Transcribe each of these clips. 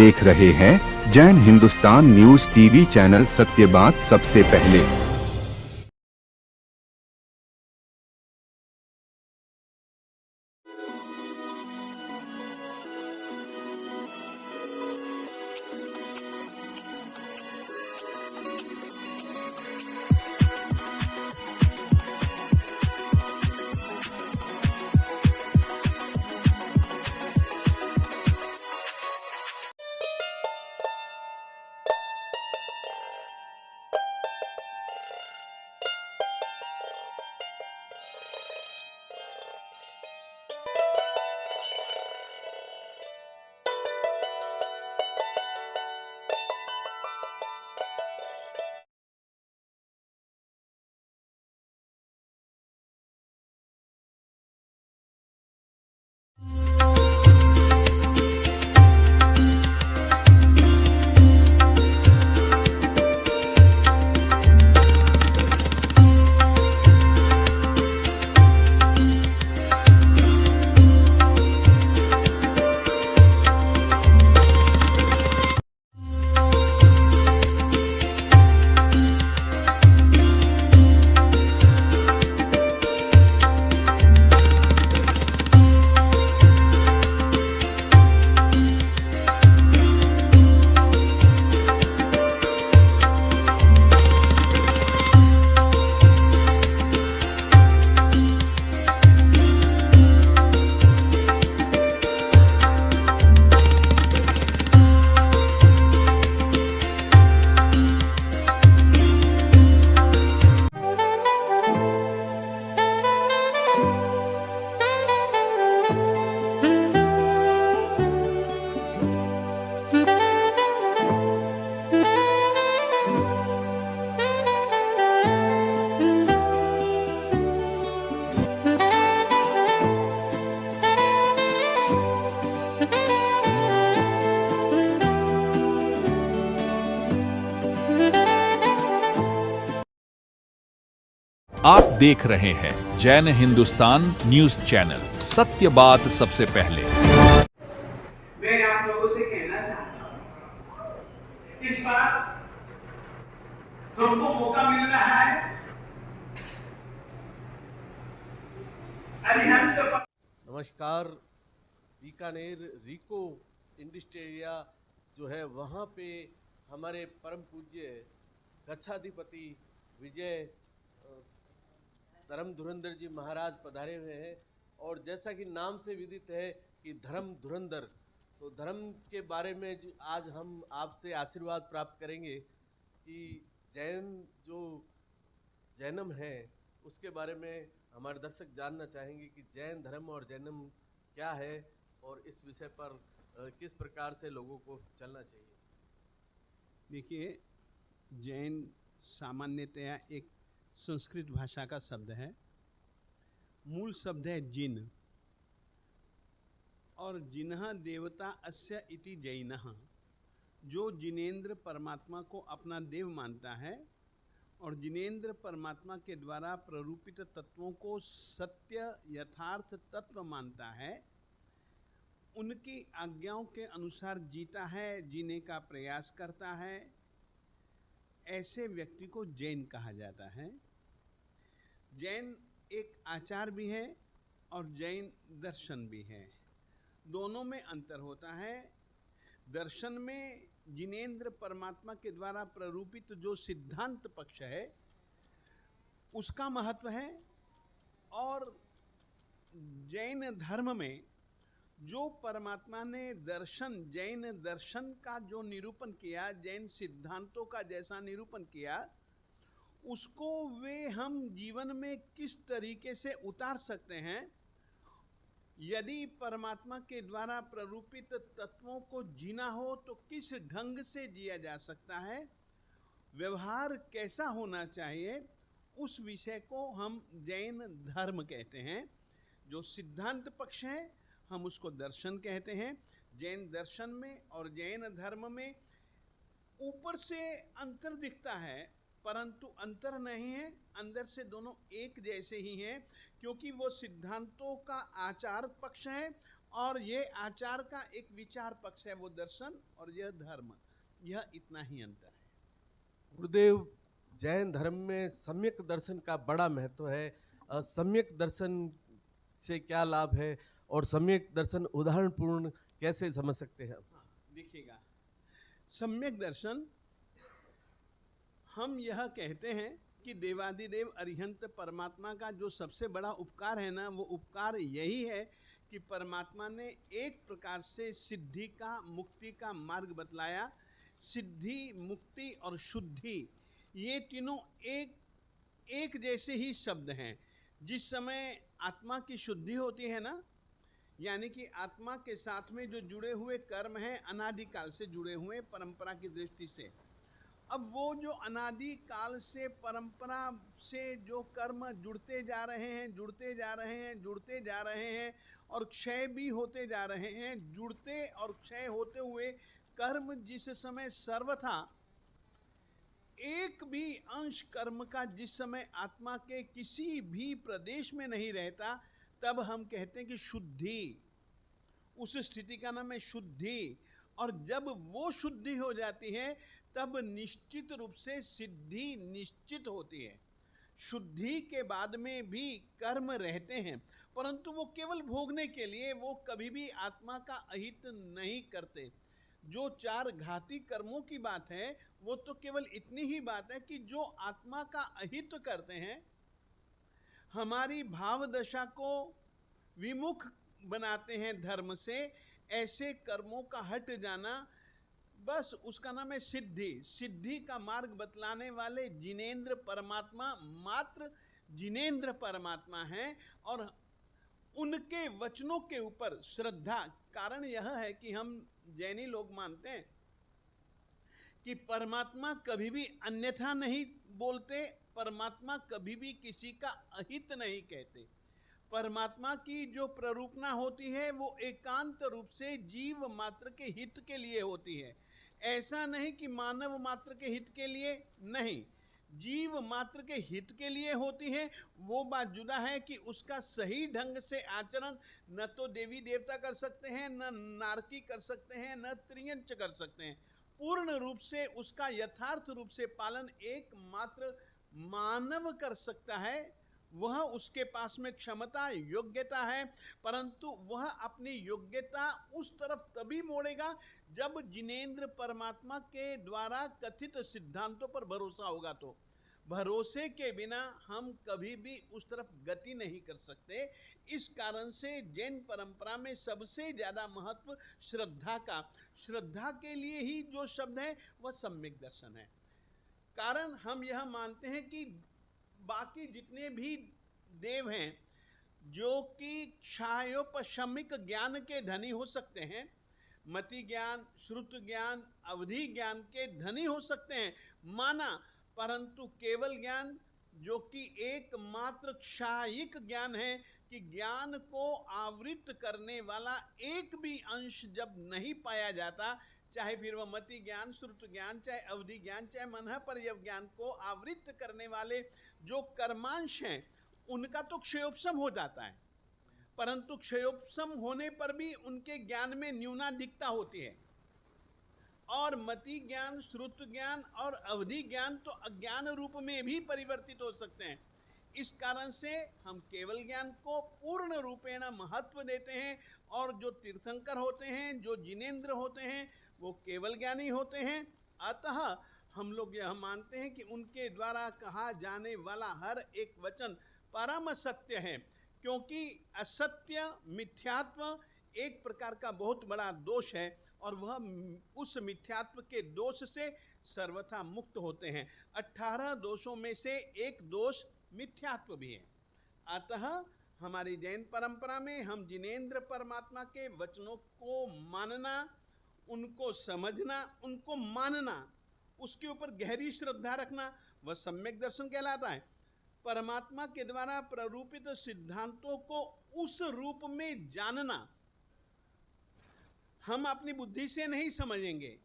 देख रहे हैं Jain Hindustan news TV channel, सत्य बात सबसे पहले। आप देख रहे हैं जैन हिंदुस्तान न्यूज चैनल, सत्य बात सबसे पहले। मैं आप लोगों से कहना चाहता हूं, इस बार हमको मौका मिल रहा है अरिहंत। नमस्कार। बीकानेर रीको इंडस्ट्रिया जो है वहाँ पे हमारे परम पूज्य गच्छाधिपति विजय धर्म धुरंधर जी महाराज पधारे हुए हैं। और जैसा कि नाम से विदित है कि धर्म धुरंधर, तो धर्म के बारे में आज हम आपसे आशीर्वाद प्राप्त करेंगे कि जैनम है उसके बारे में हमारे दर्शक जानना चाहेंगे कि जैन धर्म और जैनम क्या है और इस विषय पर किस प्रकार से लोगों को चलना चाहिए। देखिए, जैन सामान्यतया एक संस्कृत भाषा का शब्द है। मूल शब्द है जिन, और जिन्ह देवता अस्य इति जैनः, जो जिनेन्द्र परमात्मा को अपना देव मानता है और जिनेन्द्र परमात्मा के द्वारा प्ररूपित तत्वों को सत्य यथार्थ तत्व मानता है, उनकी आज्ञाओं के अनुसार जीता है, जीने का प्रयास करता है, ऐसे व्यक्ति को जैन कहा जाता है। जैन एक आचार भी है और जैन दर्शन भी है, दोनों में अंतर होता है। दर्शन में जिनेन्द्र परमात्मा के द्वारा प्ररूपित जो सिद्धांत पक्ष है उसका महत्व है, और जैन धर्म में जो परमात्मा ने जैन दर्शन का जो निरूपण किया, जैन सिद्धांतों का जैसा निरूपण किया, उसको वे हम जीवन में किस तरीके से उतार सकते हैं। यदि परमात्मा के द्वारा प्ररूपित तत्वों को जीना हो तो किस ढंग से जिया जा सकता है, व्यवहार कैसा होना चाहिए, उस विषय को हम जैन धर्म कहते हैं। जो सिद्धांत पक्ष है हम उसको दर्शन कहते हैं। जैन दर्शन में और जैन धर्म में ऊपर से अंतर दिखता है, परंतु अंतर नहीं है, अंदर से दोनों एक जैसे ही हैं, क्योंकि वो सिद्धांतों का आचार पक्ष है और ये आचार का एक विचार पक्ष है, वो दर्शन, और यह धर्म, यह इतना ही अंतर है। गुरुदेव, जैन धर्म में सम्यक दर्शन का बड़ा महत्व है। सम्यक दर्शन से क्या लाभ है और सम्यक दर्शन उदाहरणपूर्ण कैसे समझ सकते हैं? देखिएगा, सम्यक दर्शन, हम यह कहते हैं कि देवादिदेव अरिहंत परमात्मा का जो सबसे बड़ा उपकार है ना, वो उपकार यही है कि परमात्मा ने एक प्रकार से सिद्धि का, मुक्ति का मार्ग बतलाया। सिद्धि, मुक्ति और शुद्धि, ये तीनों एक जैसे ही शब्द हैं। जिस समय आत्मा की शुद्धि होती है ना, यानी कि आत्मा के साथ में जो जुड़े हुए कर्म हैं, अनादिकाल से जुड़े हुए परंपरा की दृष्टि से, अब वो जो अनादिकाल से परंपरा से जो कर्म जुड़ते जा रहे हैं, जुड़ते जा रहे हैं, जुड़ते जा रहे हैं और क्षय भी होते जा रहे हैं, जुड़ते और क्षय होते हुए कर्म जिस समय सर्वथा एक भी अंश कर्म का जिस समय आत्मा के किसी भी प्रदेश में नहीं रहता, तब हम कहते हैं कि शुद्धि, उस स्थिति का नाम है शुद्धि। और जब वो शुद्धि हो जाती है, तब निश्चित रूप से सिद्धि निश्चित होती है। शुद्धि के बाद में भी कर्म रहते हैं, परंतु वो केवल भोगने के लिए, वो कभी भी आत्मा का अहित नहीं करते। जो चार घाती कर्मों की बात है, वो तो केवल इतनी ही बात है कि जो आत्मा का अहित करते हैं, हमारी भाव दशा को विमुख बनाते हैं धर्म से, ऐसे कर्मों का हट जाना, बस उसका नाम है सिद्धि। सिद्धि का मार्ग बतलाने वाले जिनेंद्र परमात्मा, मात्र जिनेंद्र परमात्मा हैं। और उनके वचनों के ऊपर श्रद्धा, कारण यह है कि हम जैनी लोग मानते हैं कि परमात्मा कभी भी अन्यथा नहीं बोलते, परमात्मा कभी भी किसी का अहित नहीं कहते। परमात्मा की जो प्ररूपणा होती है, वो एकांत रूप से जीव मात्र के हित के लिए होती है। ऐसा नहीं कि मानव मात्र के हित के लिए, नहीं, जीव मात्र के हित के लिए होती है। वो बात जुदा है कि उसका सही ढंग से आचरण न तो देवी देवता कर सकते हैं, न नारकी कर सकते हैं, न त्रियंच कर सकते हैं। पूर्ण रूप से उसका यथार्थ रूप से पालन एकमात्र मानव कर सकता है। वह, उसके पास में क्षमता, योग्यता है, परंतु वह अपनी योग्यता उस तरफ तभी मोड़ेगा जब जिनेंद्र परमात्मा के द्वारा कथित सिद्धांतों पर भरोसा होगा। तो भरोसे के बिना हम कभी भी उस तरफ गति नहीं कर सकते। इस कारण से जैन परंपरा में सबसे ज्यादा महत्व श्रद्धा का, श्रद्धा के लिए ही जो शब्द है वह सम्यक दर्शन है। कारण हम यह मानते हैं कि बाकी जितने भी देव हैं जो कि क्षायोपशमिक ज्ञान के धनी हो सकते हैं, मति ज्ञान, श्रुत ज्ञान, अवधि ज्ञान के धनी हो सकते हैं, माना, परंतु केवल ज्ञान जो कि एकमात्र क्षायिक ज्ञान है, कि ज्ञान को आवृत करने वाला एक भी अंश जब नहीं पाया जाता, चाहे फिर वह मति ज्ञान, श्रुत ज्ञान, चाहे अवधि ज्ञान, चाहे मनः पर्यव ज्ञान को आवृत करने वाले जो कर्मांश हैं, उनका तो क्षयोपशम हो जाता है, परंतु क्षयोपशम होने पर भी उनके ज्ञान में न्यूनाधिकता होती है। और मति ज्ञान, श्रुत ज्ञान और अवधि ज्ञान तो अज्ञान रूप में भी परिवर्तित हो सकते हैं। इस कारण से हम केवल ज्ञान को पूर्ण रूपेण महत्व देते हैं, और जो तीर्थंकर होते हैं, जो जिनेंद्र होते हैं, वो केवल ज्ञानी होते हैं। अतः हम लोग यह मानते हैं कि उनके द्वारा कहा जाने वाला हर एक वचन परम सत्य है, क्योंकि असत्य, मिथ्यात्व एक प्रकार का बहुत बड़ा दोष है, और वह उस मिथ्यात्व के दोष से सर्वथा मुक्त होते हैं। 18 दोषों में से एक दोष मिथ्यात्व भी है। अतः हमारी जैन परंपरा में हम जिनेंद्र परमात्मा के वचनों को मानना, उनको समझना, उनको मानना, उसके ऊपर गहरी श्रद्धा रखना, वह सम्यक दर्शन कहलाता है। परमात्मा के द्वारा प्ररूपित सिद्धांतों को उस रूप में जानना हम अपनी बुद्धि से नहीं समझेंगे।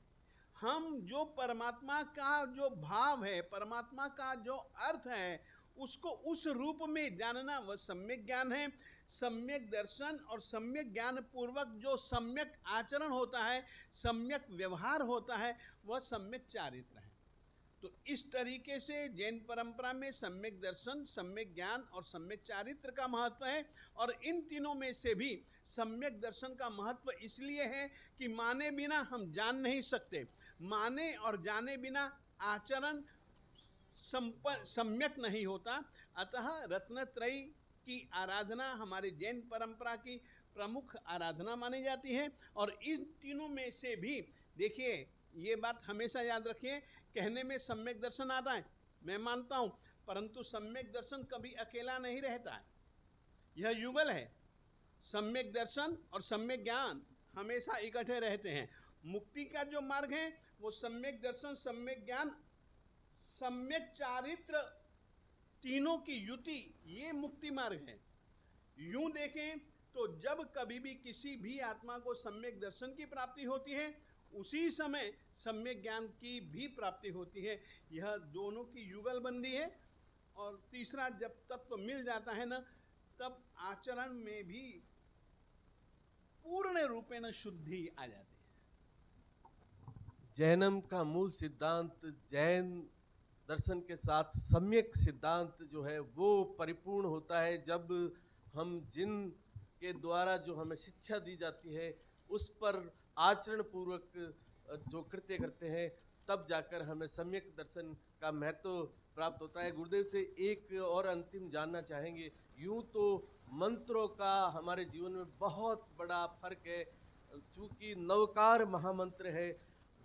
हम जो परमात्मा का जो भाव है, परमात्मा का जो अर्थ है, उसको उस रूप में जानना वह सम्यक ज्ञान है। सम्यक दर्शन और सम्यक ज्ञान पूर्वक जो सम्यक आचरण होता है, सम्यक व्यवहार होता है, वह सम्यक चारित्र है। तो इस तरीके से जैन परंपरा में सम्यक दर्शन, सम्यक ज्ञान और सम्यक चारित्र का महत्व है। और इन तीनों में से भी सम्यक दर्शन का महत्व इसलिए है कि माने बिना हम जान नहीं सकते, माने और जाने बिना आचरण सम्यक नहीं होता। अतः रत्नत्रयी की आराधना हमारे जैन परंपरा की प्रमुख आराधना मानी जाती है। और इन तीनों में से भी देखिए, ये बात हमेशा याद रखिए, कहने में सम्यक दर्शन आता है, मैं मानता हूँ, परंतु सम्यक दर्शन कभी अकेला नहीं रहता है, यह युगल है। सम्यक दर्शन और सम्यक ज्ञान हमेशा इकट्ठे रहते हैं। मुक्ति का जो मार्ग है वो सम्यक दर्शन, सम्यक ज्ञान, सम्यक चारित्र, तीनों की युति, ये मुक्ति मार्ग है। यूं देखें तो जब कभी भी किसी भी आत्मा को सम्यक दर्शन की प्राप्ति होती है, उसी समय सम्यक ज्ञान की भी प्राप्ति होती है। यह दोनों की युगलबंदी है। और तीसरा, जब तत्व मिल जाता है ना, तब आचरण में भी पूर्ण रूपेण शुद्धि आ जाती है। जैनम का मूल सिद्धांत, जैन दर्शन के साथ सम्यक सिद्धांत जो है वो परिपूर्ण होता है जब हम जिन के द्वारा जो हमें शिक्षा दी जाती है उस पर आचरण पूर्वक जो कृत्य करते हैं, तब जाकर हमें सम्यक दर्शन का महत्व प्राप्त होता है। गुरुदेव से एक और अंतिम जानना चाहेंगे, यूं तो मंत्रों का हमारे जीवन में बहुत बड़ा फर्क है, चूँकि नवकार महामंत्र है,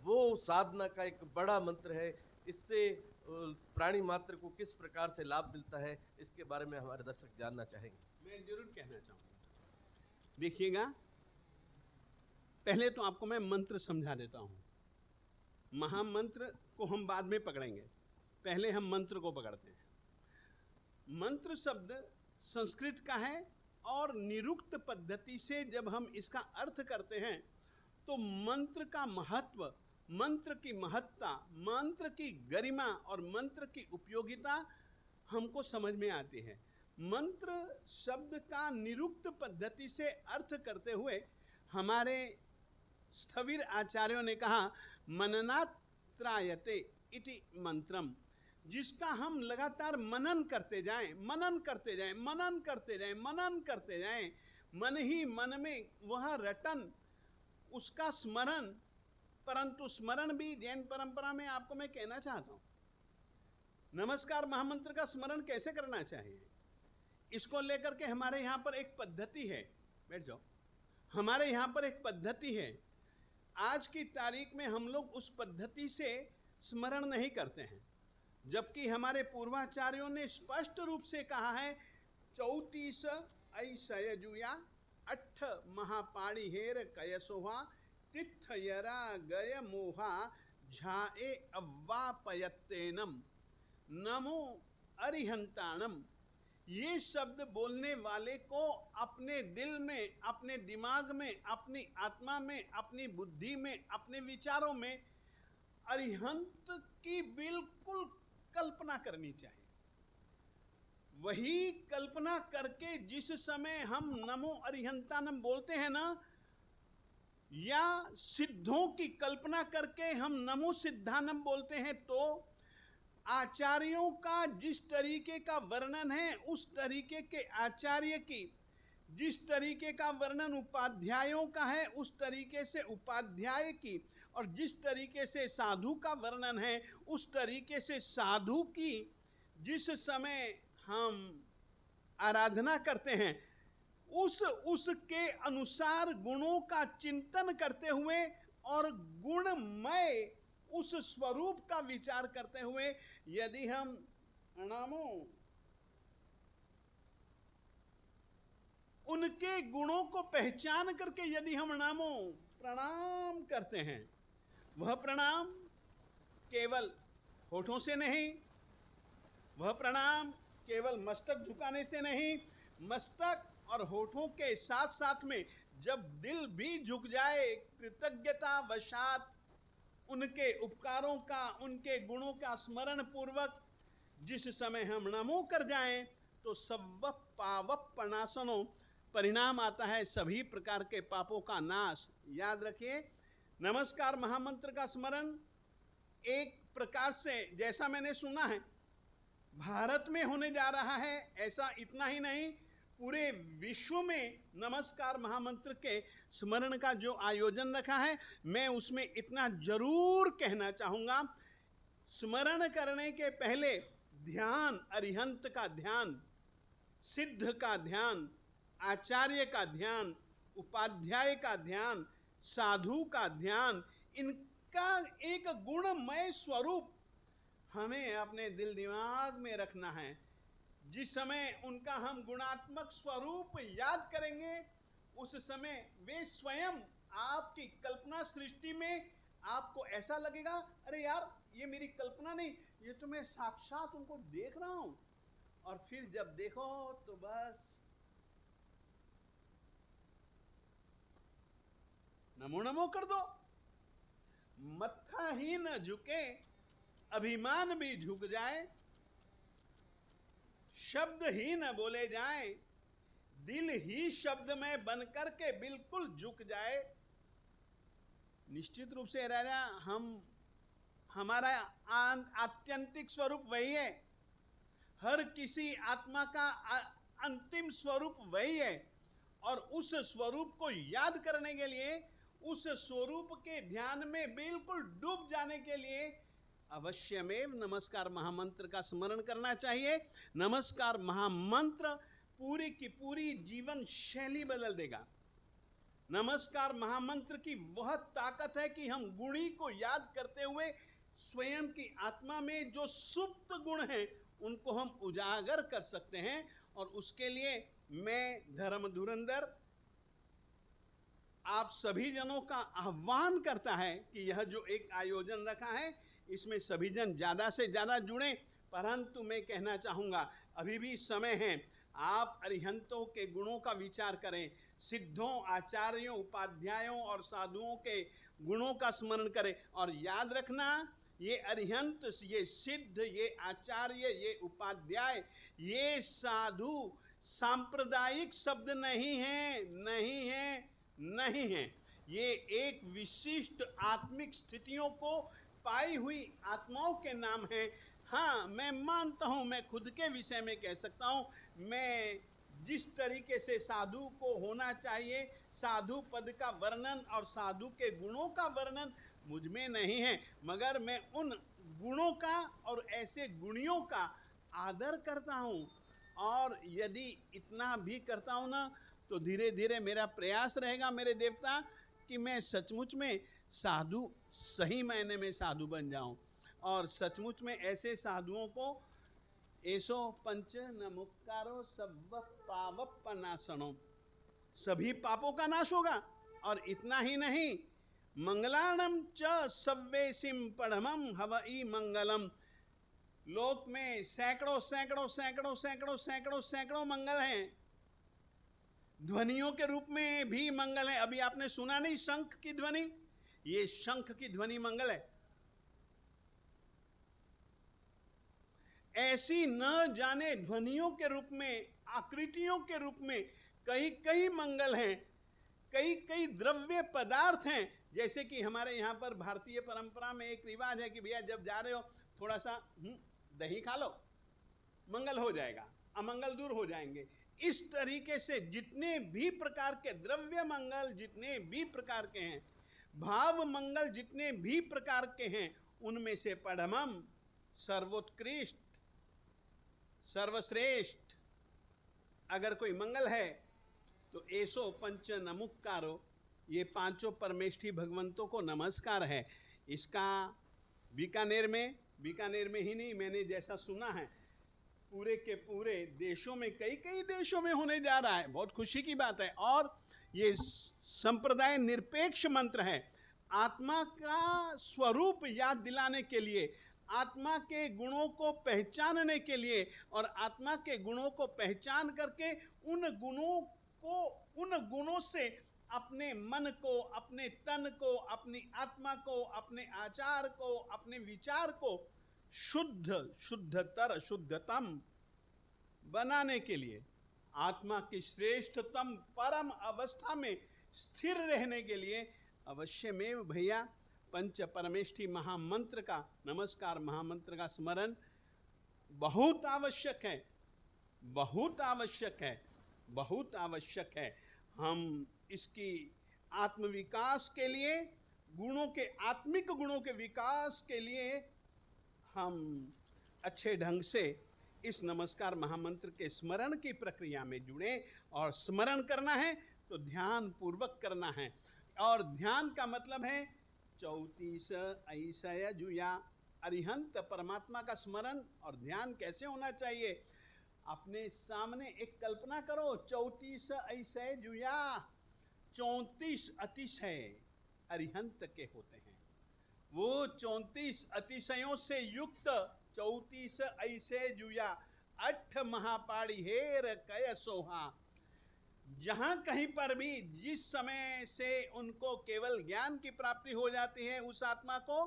वो साधना का एक बड़ा मंत्र है, इससे प्राणी मात्र को किस प्रकार से लाभ मिलता है, इसके बारे में हमारे दर्शक जानना चाहेंगे। मैं जरूर कहना चाहूँगा। देखिएगा, पहले तो आपको मैं मंत्र समझा देता हूँ। महामंत्र को हम बाद में पकड़ेंगे, पहले हम मंत्र को पकड़ते हैं। मंत्र शब्द संस्कृत का है और निरुक्त पद्धति से जब हम इसका अर्थ करते हैं तो मंत्र का महत्व, मंत्र की महत्ता, मंत्र की गरिमा और मंत्र की उपयोगिता हमको समझ में आती है। मंत्र शब्द का निरुक्त पद्धति से अर्थ करते हुए हमारे स्थविर आचार्यों ने कहा, मननात् त्रायते इति मंत्रम, जिसका हम लगातार मनन करते जाएं, मनन करते जाएं, मनन करते जाएं, मनन करते जाएं, मन ही मन में वह रटन, उसका स्मरण। परंतु स्मरण भी जैन परंपरा में आपको मैं कहना चाहता हूं, नमस्कार महामंत्र का स्मरण कैसे करना चाहिए, इसको लेकर के हमारे यहाँ पर एक पद्धति है। बैठ जाओ। हमारे यहाँ पर एक पद्धति है। आज की तारीख में हम लोग उस पद्धति से स्मरण नहीं करते हैं, जबकि हमारे पूर्वाचार्यों ने स्पष्ट रूप से कहा है, 34 ऐसयजुया 8 महापाणी हेर कयसोहा तिथयरा गय मोहा झाए अव्वापयत्तेनम नमो अरिहंताणम। ये शब्द बोलने वाले को अपने दिल में, अपने दिमाग में, अपनी आत्मा में, अपनी बुद्धि में, अपने विचारों में अरिहंत की बिल्कुल कल्पना करनी चाहिए। वही कल्पना करके जिस समय हम नमो अरिहंतानम बोलते हैं ना, या सिद्धों की कल्पना करके हम नमो सिद्धानम बोलते हैं, तो आचार्यों का जिस तरीके का वर्णन है, उस तरीके के आचार्य की, जिस तरीके का वर्णन उपाध्यायों का है, उस तरीके से उपाध्याय की, और जिस तरीके से साधु का वर्णन है, उस तरीके से साधु की जिस समय हम आराधना करते हैं, उसके अनुसार गुणों का चिंतन करते हुए और गुणमय उस स्वरूप का विचार करते हुए यदि हम प्रणामों, उनके गुणों को पहचान करके यदि हम नामों प्रणाम करते हैं, वह प्रणाम केवल होठों से नहीं, वह प्रणाम केवल मस्तक झुकाने से नहीं, मस्तक और होठों के साथ साथ में जब दिल भी झुक जाए कृतज्ञता वशात उनके उपकारों का, उनके गुणों का स्मरण पूर्वक जिस समय हम नमो कर जाएं, तो सव्व पावप्पणासनो परिणाम आता है सभी प्रकार के पापों का नाश। याद रखिए, नमस्कार महामंत्र का स्मरण एक प्रकार से, जैसा मैंने सुना है, भारत में होने जा रहा है, ऐसा इतना ही नहीं, पूरे विश्व में नमस्कार महामंत्र के स्मरण का जो आयोजन रखा है, मैं उसमें इतना जरूर कहना चाहूँगा, स्मरण करने के पहले ध्यान, अरिहंत का ध्यान, सिद्ध का ध्यान, आचार्य का ध्यान, उपाध्याय का ध्यान, साधु का ध्यान, इनका एक गुणमय स्वरूप हमें अपने दिल दिमाग में रखना है। जिस समय उनका हम गुणात्मक स्वरूप याद करेंगे, उस समय वे स्वयं आपकी कल्पना सृष्टि में आपको ऐसा लगेगा, अरे यार ये मेरी कल्पना नहीं, ये तो मैं साक्षात उनको देख रहा हूं। और फिर जब देखो तो बस नमो नमो कर दो, मत्था ही न झुके, अभिमान भी झुक जाए, शब्द ही न बोले जाए, दिल ही शब्द में बन करके बिल्कुल झुक जाए। निश्चित रूप से राजा, हमारा आत्यंतिक स्वरूप वही है, हर किसी आत्मा का अंतिम स्वरूप वही है। और उस स्वरूप को याद करने के लिए, उस स्वरूप के ध्यान में बिल्कुल डूब जाने के लिए अवश्यमेव नमस्कार महामंत्र का स्मरण करना चाहिए। नमस्कार महामंत्र पूरी की पूरी जीवन शैली बदल देगा। नमस्कार महामंत्र की वह ताकत है कि हम गुणी को याद करते हुए स्वयं की आत्मा में जो सुप्त गुण हैं उनको हम उजागर कर सकते हैं। और उसके लिए मैं धर्म धुरंधर आप सभी जनों का आह्वान करता है कि यह जो एक आयोजन रखा है, इसमें सभी जन ज़्यादा से ज़्यादा जुड़ें। परंतु मैं कहना चाहूँगा, अभी भी समय है, आप अरिहंतों के गुणों का विचार करें, सिद्धों, आचार्यों, उपाध्यायों और साधुओं के गुणों का स्मरण करें। और याद रखना, ये अरिहंत, ये सिद्ध, ये आचार्य, ये उपाध्याय, ये साधु सांप्रदायिक शब्द नहीं है, नहीं है, नहीं है। ये एक विशिष्ट आत्मिक स्थितियों को पाई हुई आत्माओं के नाम है। हाँ, मैं मानता हूँ, मैं खुद के विषय में कह सकता हूँ, मैं जिस तरीके से साधु को होना चाहिए, साधु पद का वर्णन और साधु के गुणों का वर्णन मुझ में नहीं है, मगर मैं उन गुणों का और ऐसे गुणियों का आदर करता हूँ। और यदि इतना भी करता हूँ ना, तो धीरे धीरे मेरा प्रयास रहेगा मेरे देवता कि मैं सचमुच में साधु, सही मायने में साधु बन जाऊं। और सचमुच में ऐसे साधुओं को ऐसो पंच न मुक्कारो सब पावप नाशनो, सभी पापों का नाश होगा। और इतना ही नहीं, मंगलाणम च सव्वेसिम पढ़मम हवई मंगलम। लोक में सैकड़ों सैकड़ों सैकड़ों सैकड़ों सैकड़ों सैकड़ों मंगल हैं, ध्वनियों के रूप में भी मंगल है। अभी आपने सुना नहीं शंख की ध्वनि, ये शंख की ध्वनि मंगल है। ऐसी न जाने ध्वनियों के रूप में, आकृतियों के रूप में कई कई मंगल हैं, कई कई द्रव्य पदार्थ हैं। जैसे कि हमारे यहाँ पर भारतीय परंपरा में एक रिवाज है कि भैया जब जा रहे हो थोड़ा सा दही खा लो, मंगल हो जाएगा, अमंगल दूर हो जाएंगे। इस तरीके से जितने भी प्रकार के द्रव्य मंगल, जितने भी प्रकार के हैं, भाव मंगल जितने भी प्रकार के हैं, उनमें से परमम, सर्वोत्कृष्ट, सर्वश्रेष्ठ अगर कोई मंगल है तो ऐसो पंच नमुक्कारो, ये पांचों परमेष्ठी भगवंतों को नमस्कार है। इसका बीकानेर में ही नहीं, मैंने जैसा सुना है पूरे के पूरे देशों में, कई कई देशों में होने जा रहा है। बहुत खुशी की बात है। और ये संप्रदाय निरपेक्ष मंत्र है, आत्मा का स्वरूप याद दिलाने के लिए, आत्मा के गुणों को पहचानने के लिए, और आत्मा के गुणों को पहचान करके उन गुणों से अपने मन को, अपने तन को, अपनी आत्मा को, अपने आचार को, अपने विचार को शुद्धतर, शुद्धतम बनाने के लिए आत्मा की श्रेष्ठतम परम अवस्था में स्थिर रहने के लिए अवश्य में भैया पंच परमेष्ठी महामंत्र का नमस्कार महामंत्र का स्मरण बहुत आवश्यक है, बहुत आवश्यक है, बहुत आवश्यक है। हम इसकी आत्मविकास के लिए, गुणों के, आत्मिक गुणों के विकास के लिए हम अच्छे ढंग से इस नमस्कार महामंत्र के स्मरण की प्रक्रिया में जुड़े। और स्मरण करना है तो ध्यान पूर्वक करना है, और ध्यान का मतलब है 34 ऐसा जुया अरिहंत परमात्मा का स्मरण और ध्यान कैसे होना चाहिए। अपने सामने एक कल्पना करो, 34 ऐसे जुया, 34 अतिशय अरिहंत के होते हैं। वो 34 अतिशयों से युक्त 34 ऐसे जुया 8 महापाड़ी हेर कय सोहा। जहां कहीं पर भी जिस समय से उनको केवल ज्ञान की प्राप्ति हो जाती है उस आत्मा को,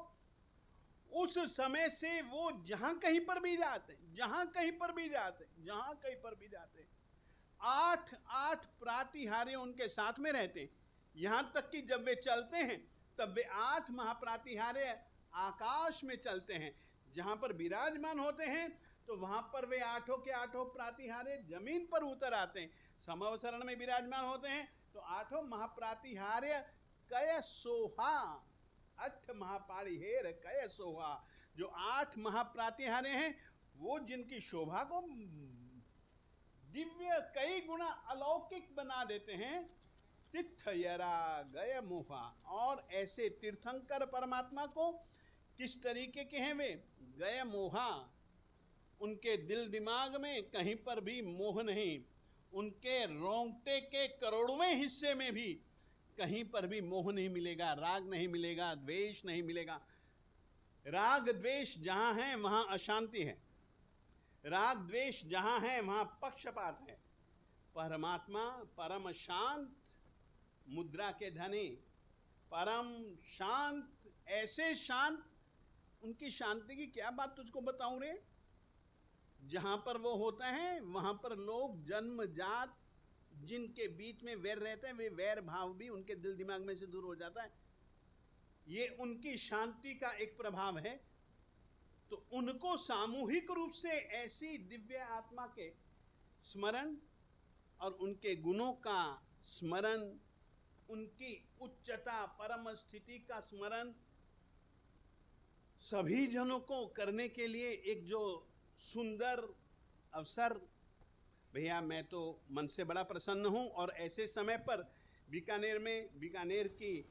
उस समय से वो जहां कहीं पर भी जाते, जहां कहीं पर भी जाते, जहां कहीं पर भी जाते, 8 प्रातिहार्य उनके साथ में रहते। यहां तक कि जब वे चलते हैं तब वे 8 महाप्रातिहार्य आकाश में चलते हैं। जहां पर विराजमान होते हैं तो वहां पर वे 8 के 8 प्रातिहार्य जमीन पर उतर आते हैं। समवसरण में विराजमान होते हैं तो 8 महाप्रातिहार्य कय सोहा, 8 महापाड़ी हेर कय सोहा। जो 8 महाप्रातिहार्य हैं वो जिनकी शोभा को दिव्य कई गुना अलौकिक बना देते हैं, तीर्थयरा गय मोहा। और ऐसे तीर्थंकर परमात्मा को किस तरीके के हैं वे? गय मोहा। उनके दिल दिमाग में कहीं पर भी मोह नहीं, उनके रोंगटे के करोड़वें हिस्से में भी कहीं पर भी मोह नहीं मिलेगा, राग नहीं मिलेगा, द्वेष नहीं मिलेगा। राग द्वेष जहां है वहां अशांति है, राग द्वेष जहां है वहां पक्षपात है। परमात्मा परम शांत, मुद्रा के धनी, परम शांत, ऐसे शांत, उनकी शांति की क्या बात तुझको बताऊं रे। जहां पर वो होता है वहां पर लोग जन्मजात जिनके बीच में वैर रहते हैं, वे वैर भाव भी उनके दिल दिमाग में से दूर हो जाता है। ये उनकी शांति का एक प्रभाव है। तो उनको सामूहिक रूप से ऐसी दिव्य आत्मा के स्मरण और उनके गुणों का स्मरण, उनकी उच्चता परम स्थिति का स्मरण सभी जनों को करने के लिए एक जो सुंदर अवसर, भैया मैं तो मन से बड़ा प्रसन्न हूं। और ऐसे समय पर बीकानेर में, बीकानेर की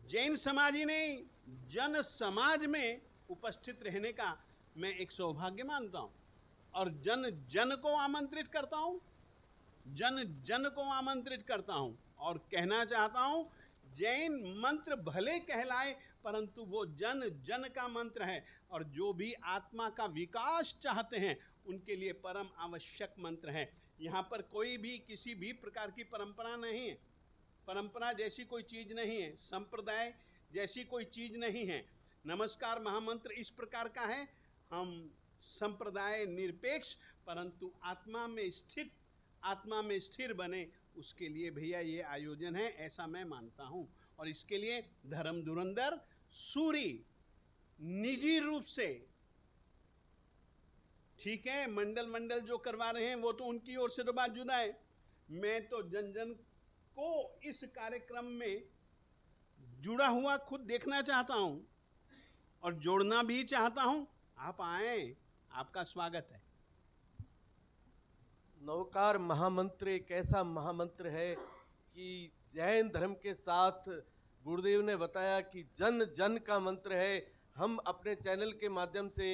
जैन समाजी ने जन समाज में उपस्थित रहने का मैं एक सौभाग्य मानता हूं। और जन जन को आमंत्रित करता हूं, जन जन को आमंत्रित करता हूं और कहना चाहता हूं, जैन मंत्र भले कहलाए परंतु वो जन जन का मंत्र है। और जो भी आत्मा का विकास चाहते हैं उनके लिए परम आवश्यक मंत्र है। यहाँ पर कोई भी किसी भी प्रकार की परंपरा नहीं है, परंपरा जैसी कोई चीज नहीं है, संप्रदाय जैसी कोई चीज नहीं है। नमस्कार महामंत्र इस प्रकार का है, हम संप्रदाय निरपेक्ष परंतु आत्मा में स्थित, आत्मा में स्थिर बने, उसके लिए भैया ये आयोजन है, ऐसा मैं मानता हूँ। और इसके लिए धर्म धुरंधर सूरी निजी रूप से, ठीक है, मंडल मंडल जो करवा रहे हैं वो तो उनकी ओर से तो बात जुदा है। मैं तो जन जन को इस कार्यक्रम में जुड़ा हुआ खुद देखना चाहता हूं और जोड़ना भी चाहता हूं। आप आए, आपका स्वागत है। नवकार महामंत्र एक ऐसा महामंत्र है कि जैन धर्म के साथ गुरुदेव ने बताया कि जन जन का मंत्र है। हम अपने चैनल के माध्यम से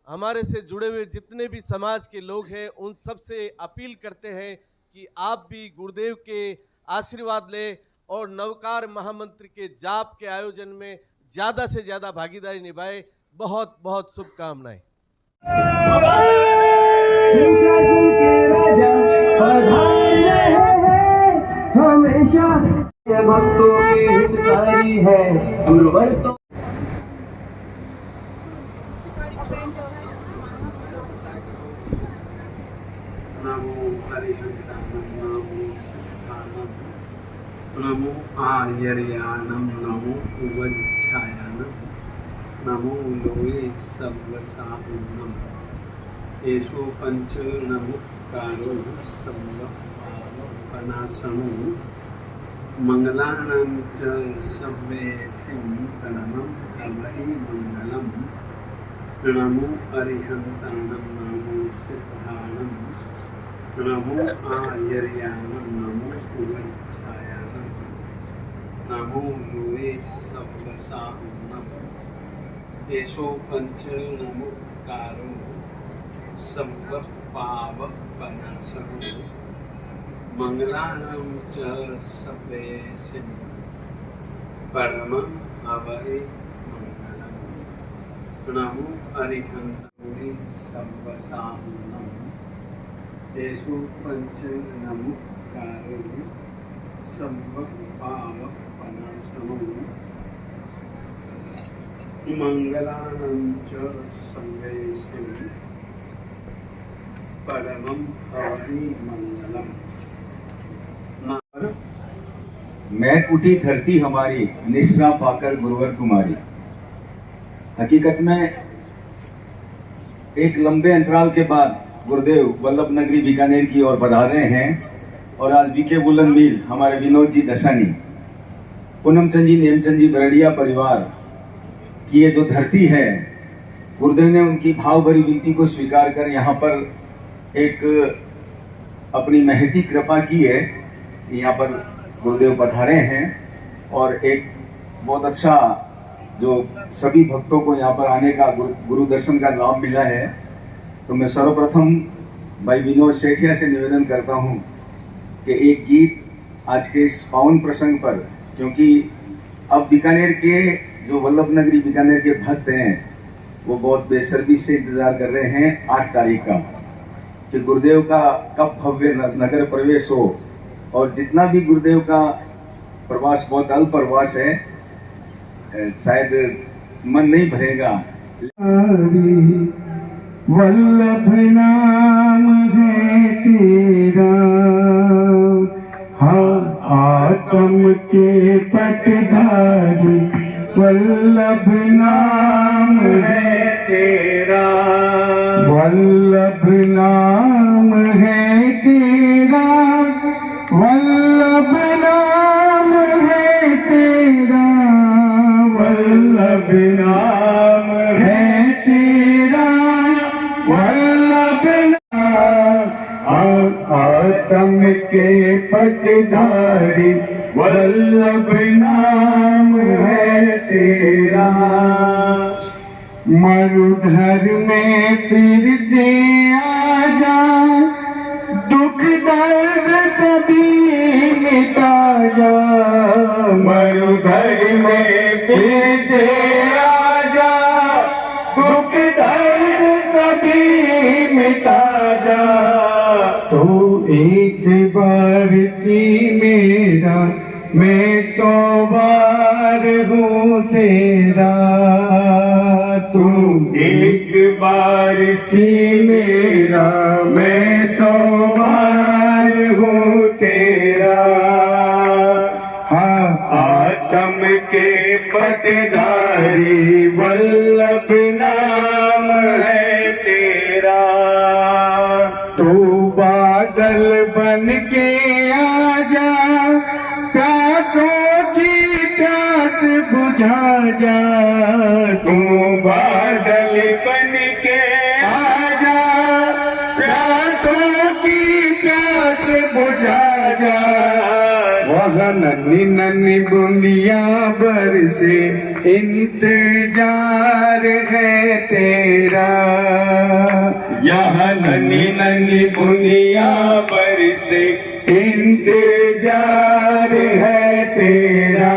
हमारे से जुड़े हुए जितने भी समाज के लोग हैं उन सब से अपील करते हैं कि आप भी गुरुदेव के आशीर्वाद लें और नवकार महामंत्र के जाप के आयोजन में ज़्यादा से ज़्यादा भागीदारी निभाएं। बहुत बहुत शुभकामनाएं। हमेशा भक्तों की हितकारी है गुरुवर तो नमो हरिहंतानं नमो सिद्धानं नमो आर्यर्यानं नमो उवज्झायानं नमो लोये सर्वसाहुनं येषु पंचनमुक्कारो सर्वपापनाशनो मंगलानां च सर्वेषां तनमं तमहि मंगलम् नमो अरिहंतानं नमो सिद्धानं नमो आर्यर्यानं नमो उवज्झायानं नमो लोये सर्वसाहुनं येषु पंचनमुक्कारो सर्वपापनाशनो मंगलानां च सर्वेषां परमं अवहि मंगलम् नमो अरिहंतानि सर्वसाहुनं येषु पंचनमुक्कारो सर्वपापनाशनो मंगलानां च सर्वेषां परमं अवहि मंगलम्। मैं उठी धरती हमारी निस्रा पाकर गुरुवर तुम्हारी। हकीकत में एक लंबे अंतराल के बाद गुरुदेव वल्लभ नगरी बीकानेर की ओर पधारे हैं और आज बीके वुलन मिल हमारे विनोद जी दसानी, पूनम चंद जी, नेमचंद जी बरड़िया परिवार की ये जो धरती है, गुरुदेव ने उनकी भाव भरी विनती को स्वीकार कर यहाँ पर एक अपनी महती कृपा की है। यहाँ पर गुरुदेव पधारे हैं और एक बहुत अच्छा जो सभी भक्तों को यहाँ पर आने का गुरु दर्शन का लाभ मिला है। तो मैं सर्वप्रथम भाई विनोद सेठिया से निवेदन करता हूँ कि एक गीत आज के इस पावन प्रसंग पर, क्योंकि अब बीकानेर के जो वल्लभ नगरी बीकानेर के भक्त हैं वो बहुत बेसब्री से इंतजार कर रहे हैं 8 तारीख का कि गुरुदेव का कब भव्य नगर प्रवेश हो। और जितना भी गुरुदेव का प्रवास बहुत अल्प प्रवास है, शायद मन नहीं भरेगा। वल्लभ नाम है तेरा, हाँ आत्म के पटधारी, वल्लभ नाम है तेरा, वल्लभ नाम है तेरा, वल्लभ नाम है तेरा, वल्लभ नाम है तेरा, वल्लभ आत्म के पटधारी, वल्लभ नाम है तेरा। मरुधर में फिर से आजा, दुख दर्द सभी मिटा जा, मरुधर में फिर से आजा, दुख दर्द सभी मिटा जा। तो एक बार सी मेरा, मैं 100 बार हूँ तेरा, तू एक बार सी मेरा, मैं 100 बार हूँ तेरा। हाँ आत्म के पटधारी, वल्लभ नाम है तेरा। तू बादल बन के आजा, प्यासों की प्यास बुझा जा, तू बादल बन के आजा, प्यासों की प्यास बुझा जा। वहाँ नन्ही नन्ही बूंदियां बरसे, इंतजार है तेरा। यहाँ नन्ही नन्ही बूंदियां बरसे, इंतजार है तेरा।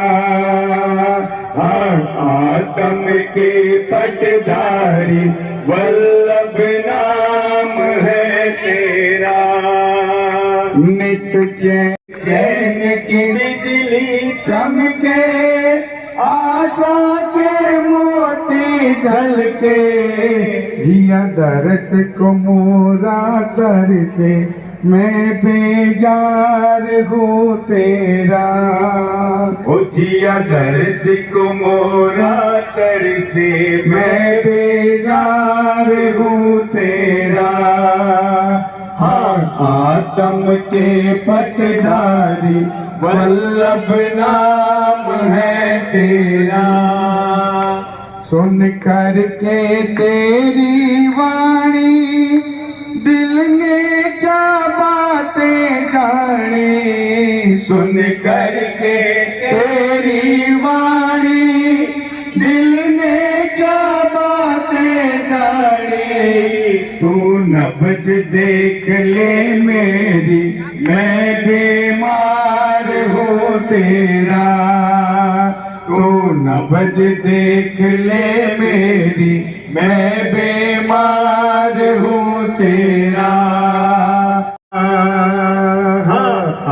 आत्म के पटधारी, वल्लभ नाम है तेरा। नित चैन की बिजली चमके, आशा के मोती झलके, जिया दर्श को मोरा तरसे मैं बेजार हूँ तेरा। ओ जिया दर्श को मोरा तरसे मैं बेजार हूँ तेरा। हाँ आत्म के पटधारी वल्लभ नाम है तेरा। सुन कर के तेरी वाणी दिल ने क्या बातें जानी। सुन कर के तेरी वाणी दिल ने क्या बातें जानी। तू नब्ज देख ले मेरी मैं बीमार हूँ तेरा। तू नब्ज देख ले मेरी मैं बीमार हूँ तेरा।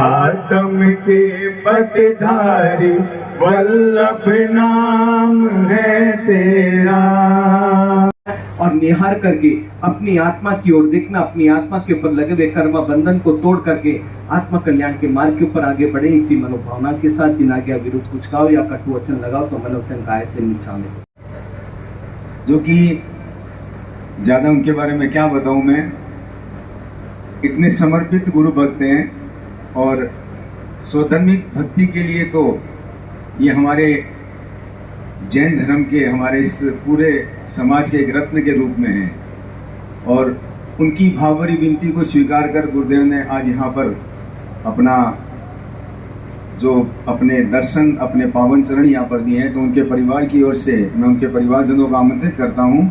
आत्म के पटधारी वल्लभ नाम है तेरा। और निहार करके अपनी आत्मा की ओर देखना, अपनी आत्मा के ऊपर लगे हुए कर्म बंधन को तोड़ करके आत्मा कल्याण के मार्ग के ऊपर आगे बढ़े। इसी मनोभावना के साथ जिन आज्ञा विरुद्ध कुछ कहो या कटु वचन लगाओ तो मनोवचन काय से निछाने। जो कि ज़्यादा उनके बारे में क्या बताऊं मैं, इतने समर्पित गुरु भक्त हैं। और स्वधर्मिक भक्ति के लिए तो ये हमारे जैन धर्म के, हमारे इस पूरे समाज के एक रत्न के रूप में हैं। और उनकी भावभरी विनती को स्वीकार कर गुरुदेव ने आज यहाँ पर अपना जो अपने दर्शन, अपने पावन चरण यहाँ पर दिए हैं। तो उनके परिवार की ओर से मैं उनके परिवारजनों को आमंत्रित करता हूँ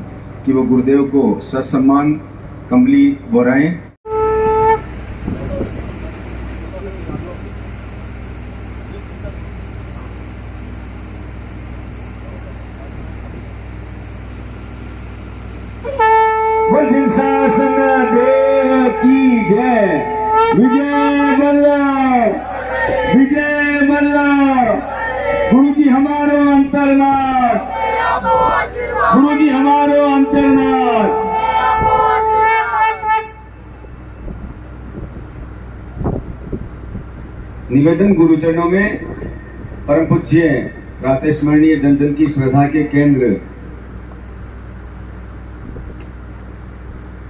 कि वो गुरुदेव को ससम्मान कंबली बोराएं। वज्र शासन देव की जय। विजय वल्लभ, विजय वल्लभ। गुरु जी हमारो अंतरनाथ, गुरु जी हमारो अंतरनाथ। निवेदन गुरुचरणों में परम पूज्य प्रातः स्मरणीय जन जन की श्रद्धा के केंद्र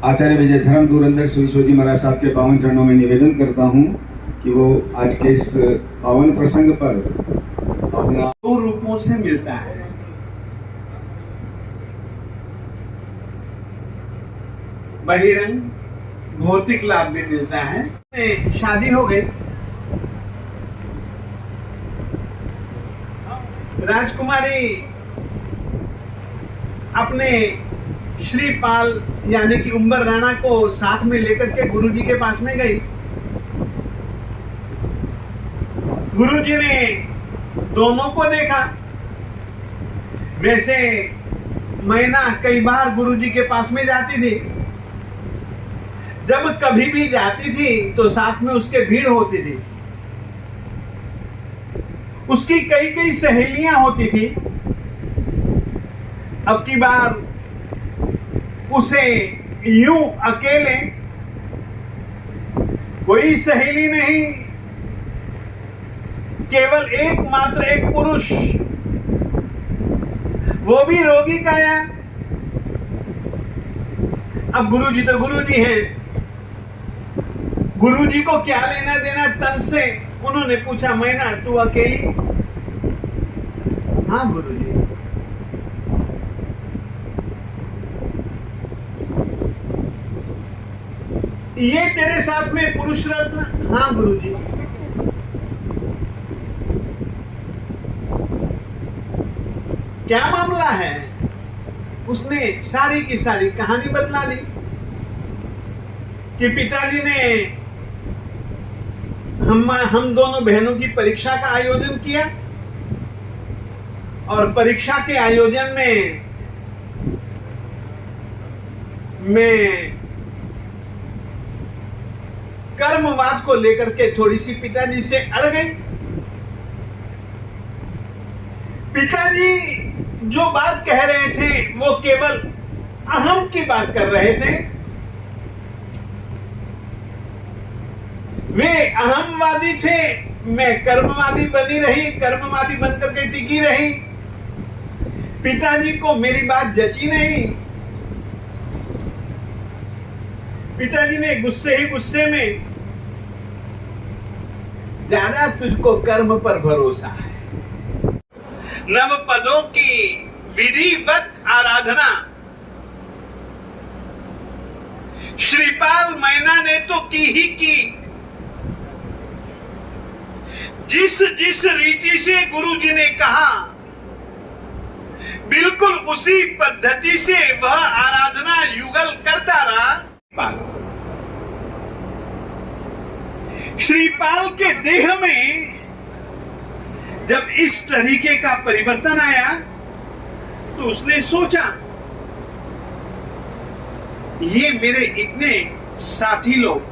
आचार्य विजय धर्म धुरंधर सुरीश्वर जी महाराज साहब के पावन चरणों में निवेदन करता हूं कि वो आज के इस पावन प्रसंग पर अपना दो रूपों से मिलता है। बहिरंग भौतिक लाभ भी मिलता है। शादी हो गई, राजकुमारी अपने श्रीपाल यानी कि उम्बर राणा को साथ में लेकर के गुरुजी के पास में गई। गुरुजी ने दोनों को देखा। वैसे मैना कई बार गुरुजी के पास में जाती थी। जब कभी भी जाती थी तो साथ में उसके भीड़ होती थी। उसकी कई कई सहेलियां होती थी। अब की बार उसे यूं अकेले, कोई सहेली नहीं, केवल एकमात्र एक पुरुष, वो भी रोगी काया। अब गुरुजी तो गुरुजी हैं, गुरुजी को क्या लेना देना तन से। उन्होंने पूछा, मैना तू अकेली? हाँ गुरुजी। ये तेरे साथ में पुरुष रत्न? हाँ गुरुजी। क्या मामला है? उसने सारी की सारी कहानी बतला दी कि पिताजी ने हम दोनों बहनों की परीक्षा का आयोजन किया और परीक्षा के आयोजन में मैं कर्मवाद को लेकर के थोड़ी सी पिताजी से अड़ गई। पिताजी जो बात कह रहे थे वो केवल अहम की बात कर रहे थे। वे अहमवादी थे, मैं कर्मवादी बनी रही, कर्मवादी बनकर के टिकी रही। पिताजी को मेरी बात जची नहीं। पिताजी ने गुस्से ही गुस्से में, ज्यादा तुझको कर्म पर भरोसा है। नव पदों की विधिवत आराधना श्रीपाल मैना ने तो की ही की। जिस जिस रीति से गुरुजी ने कहा, बिल्कुल उसी पद्धति से वह आराधना युगल करता रहा। श्रीपाल के देह में जब इस तरीके का परिवर्तन आया तो उसने सोचा, ये मेरे इतने साथी लोग,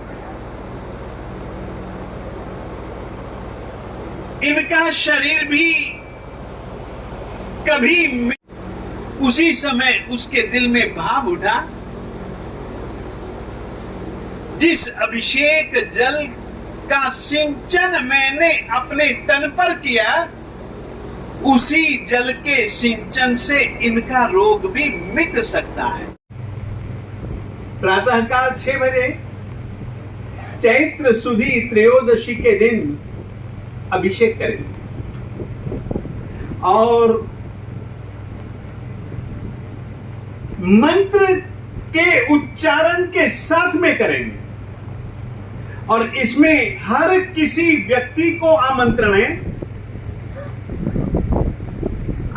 इनका शरीर भी कभी। उसी समय उसके दिल में भाव उठा, जिस अभिषेक जल का सिंचन मैंने अपने तन पर किया, उसी जल के सिंचन से इनका रोग भी मिट सकता है। प्रातःकाल 6 बजे चैत्र सुदी त्रयोदशी के दिन अभिषेक करेंगे और मंत्र के उच्चारण के साथ में करेंगे। और इसमें हर किसी व्यक्ति को आमंत्रण है।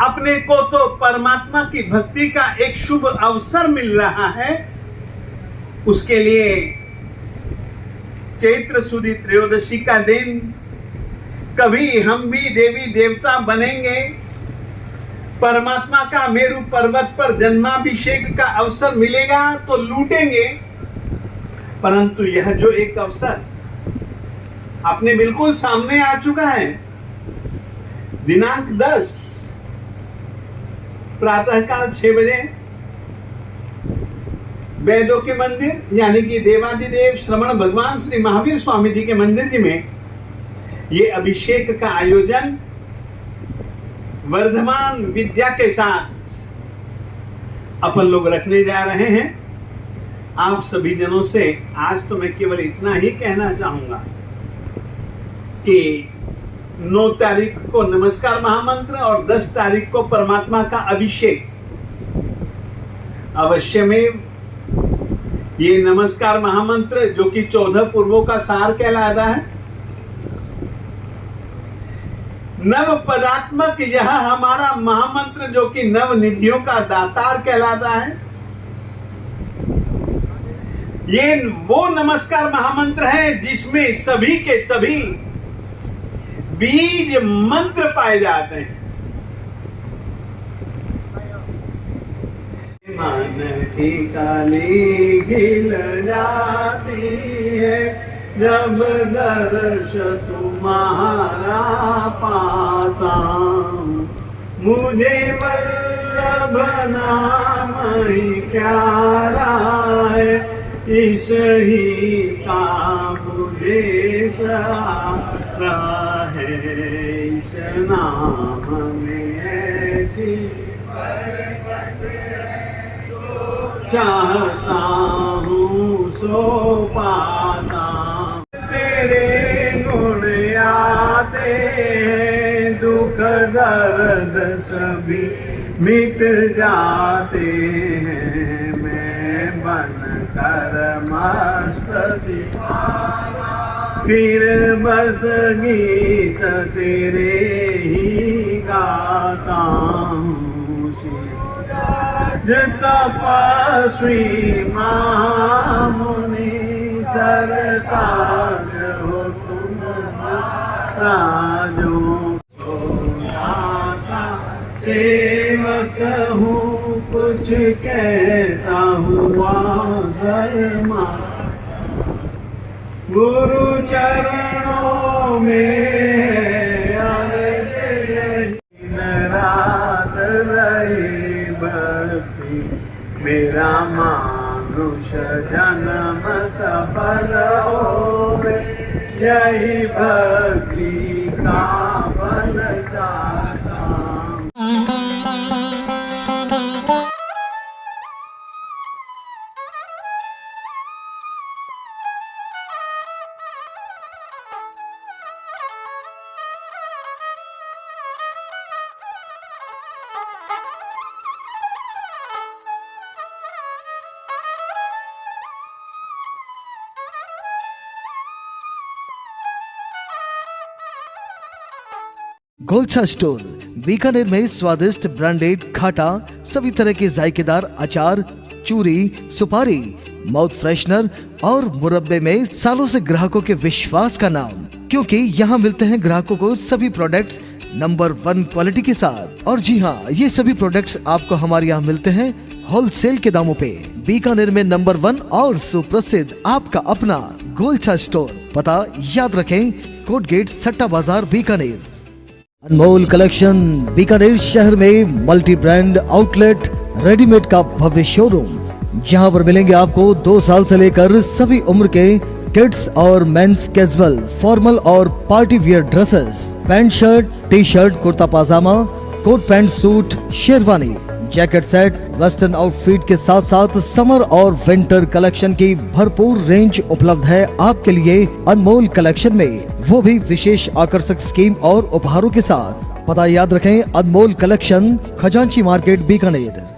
अपने को तो परमात्मा की भक्ति का एक शुभ अवसर मिल रहा है। उसके लिए चैत्र सुदी त्रयोदशी का दिन, कभी हम भी देवी देवता बनेंगे, परमात्मा का मेरु पर्वत पर जन्माभिषेक का अवसर मिलेगा तो लूटेंगे। परंतु यह जो एक अवसर अपने बिल्कुल सामने आ चुका है, दिनांक 10 प्रातःकाल 6 बजे वैदों के मंदिर यानी कि देवादिदेव श्रवण भगवान श्री महावीर स्वामी जी के मंदिर जी में ये अभिषेक का आयोजन वर्धमान विद्या के साथ अपन लोग रखने जा रहे हैं। आप सभी जनों से आज तो मैं केवल इतना ही कहना चाहूंगा कि 9 तारीख को नमस्कार महामंत्र और 10 तारीख को परमात्मा का अभिषेक अवश्य में। ये नमस्कार महामंत्र जो कि 14 पूर्वों का सार कहलाता है, नव पदात्मक यह हमारा महामंत्र जो कि नव निधियों का दातार कहलाता है, ये वो नमस्कार महामंत्र है जिसमें सभी के सभी बीज मंत्र पाए जाते हैं। मन की कली खिल जाती है जब दर्श तुम्हारा पाता, मुझे वल्लभ नाम ही प्यारा है, इस ही का मुझे सहारा है, इस नाम में ऐसी चाहता हूँ सो पाता। तेरे गुण आते हैं, दुख दर्द सभी मिट जाते हैं, मैं बन कर मस्त दीवाना फिर बस गीत तेरे ही गाता हूँ। तपस्वी महामुनि सरताज हो तुम राजो, सेवक हूँ कुछ कहता हुआ शर्मा, गुरु चरणों में रात रही भक्ति में रामानुष जन्म सफल होवे, यही भक्ति का फल चाहता। गोलछा स्टोर बीकानेर में स्वादिष्ट ब्रांडेड खाटा, सभी तरह के जायकेदार अचार, चूरी, सुपारी, माउथ फ्रेशनर और मुरब्बे में सालों से ग्राहकों के विश्वास का नाम, क्योंकि यहाँ मिलते हैं ग्राहकों को सभी प्रोडक्ट्स नंबर 1 क्वालिटी के साथ। और जी हाँ, ये सभी प्रोडक्ट्स आपको हमारे यहाँ मिलते हैं होलसेल के दामों पे। बीकानेर में नंबर 1 और सुप्रसिद्ध आपका अपना गोलछा स्टोर। पता याद रखें, कोट गेट, सट्टा बाजार, बीकानेर। अनमोल कलेक्शन बीकानेर शहर में मल्टी ब्रांड आउटलेट, रेडीमेड का भव्य शोरूम, जहां पर मिलेंगे आपको 2 साल से लेकर सभी उम्र के किड्स और मेंस कैजुअल, फॉर्मल और party wear dresses, pant shirt, T shirt, kurta pyjama, coat pant suit, sherwani, jacket set, western outfit के साथ साथ समर और विंटर कलेक्शन की भरपूर रेंज उपलब्ध है आपके लिए अनमोल कलेक्शन में, वो भी विशेष आकर्षक स्कीम और उपहारों के साथ। पता याद रखें, अनमोल कलेक्शन, खजांची मार्केट, बीकानेर।